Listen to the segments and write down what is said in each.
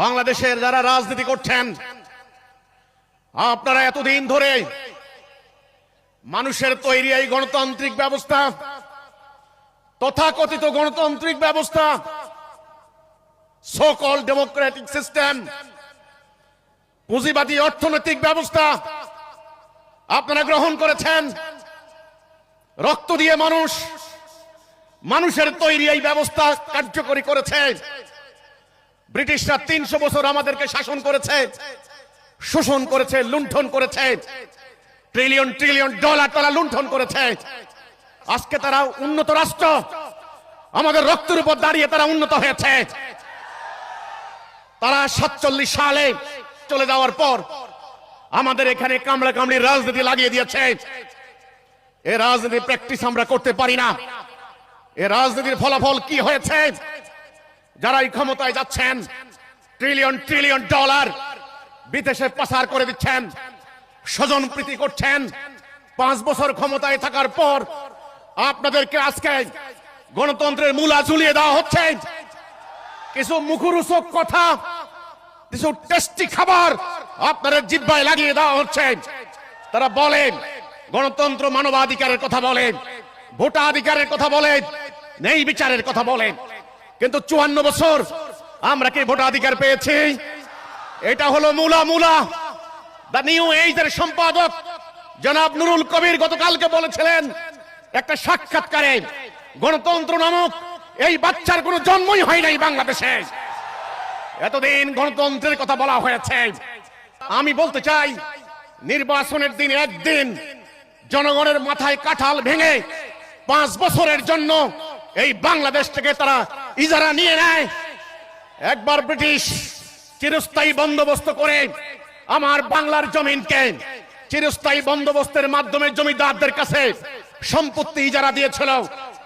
বাংলাদেশের যারা রাজনীতি করছেন, আপনারা এতদিন ধরে মানুষের তৈরি এই গণতান্ত্রিক ব্যবস্থা, তথাকথিত গণতান্ত্রিক ব্যবস্থা, সো কল ডেমোক্রেটিক সিস্টেম, পুঁজিবাদী অর্থনৈতিক ব্যবস্থা আপনারা গ্রহণ করেছেন। রক্ত দিয়ে মানুষের তৈরি এই ব্যবস্থা কার্যকরী করেছে। ব্রিটিশরা ৩০০ বছর আমাদেরকে শাসন করেছে, শোষণ করেছে, লুণ্ঠন করেছে, ট্রিলিয়ন ট্রিলিয়ন ডলার তারা লুণ্ঠন করেছে। আজকে তারা উন্নত রাষ্ট্র, আমাদের রক্তের উপর দাঁড়িয়ে তারা উন্নত হয়েছে। তারা ৪৭ সালে চলে যাওয়ার পর আমাদের এখানে কামড়া কামড়ির রাজনীতি লাগিয়ে দিয়েছে। এই রাজনীতি প্র্যাকটিস আমরা করতে পারি না। এই রাজনীতির ফলাফল কি হয়েছে? যারা এই ক্ষমতায় যাচ্ছেন, ট্রিলিয়ন ট্রিলিয়ন ডলার বিদেশে পাচার করে দিচ্ছেন, স্বজনপ্রীতি করছেন। ৫ বছর ক্ষমতায় থাকার পর আপনাদেরকে আজকে গণতন্ত্রের মূলা ঝুলিয়ে দেওয়া হচ্ছে। কিছু মুখরোচক কথা, কিছু টেস্টি খাবার আপনাদের জিহ্বায় লাগিয়ে দেওয়া হচ্ছে। তারা বলেন গণতন্ত্র মানবাধিকারের কথা বলেন, ভোটাধিকারের কথা বলেন, ন্যায় বিচারের কথা বলেন, কিন্তু ৫৪ বছর আমরা কি ভোটাধিকার পেয়েছি? এটা হলো মূলা। দ্য নিউ এইজের সম্পাদক জনাব নুরুল কবির গতকালকে বলেছিলেন একটা সাক্ষাৎকারে, গণতন্ত্র নামক এই বাচ্চার কোনো জন্মই হয় নাই বাংলাদেশে। এতদিন গণতন্ত্রের কথা বলা হয়েছে। আমি বলতে চাই, নির্বাচনের দিন একদিন জনগণের মাথায় কাঁঠাল ভেঙে ৫ বছরের জন্য এই বাংলাদেশ থেকে তারা ইজারা নিয়ে নেয়। একবার ব্রিটিশ চিরস্থায়ী বন্দোবস্ত করে আমার বাংলার জমিনকে চিরস্থায়ী বন্দোবস্তের মাধ্যমে জমিদারদের কাছে সম্পত্তি ইজারা দিয়েছিল।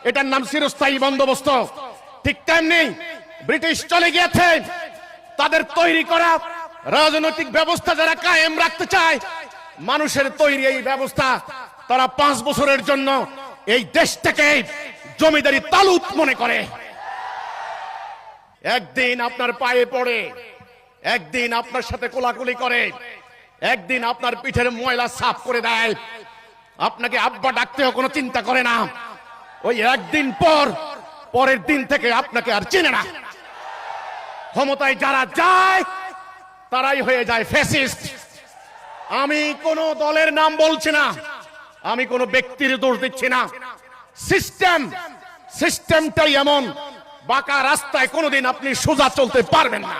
এটার নাম চিরস্থায়ী বন্দোবস্ত। ঠিক তেমনি ব্রিটিশ চলে গিয়েছে, তাদের তৈরি করা রাজনৈতিক ব্যবস্থা যারা কায়েম রাখতে চায়, মানুষের তৈরি এই ব্যবস্থা, তারা ৫ বছরের জন্য এই দেশটাকে জমিদারি তালুত মনে করে। একদিন আপনার পায়ে পড়ে, একদিন আপনার সাথে কোলাকুলি করে, একদিন আপনার পিঠের ময়লা সাফ করে দেয়, আপনাকে আব্বা ডাকতেও কোনো চিন্তা করে না। ওই একদিন পরের দিন থেকে আপনাকে আর চেনে না। ক্ষমতায় যারা যায় তারাই হয়ে যায় ফ্যাসিস্ট। আমি কোন দলের নাম বলছি না, আমি কোন ব্যক্তির দোষ দিচ্ছি না। সিস্টেমটাই এমন, বাঁকা রাস্তায় কোনোদিন আপনি সোজা চলতে পারবেন না।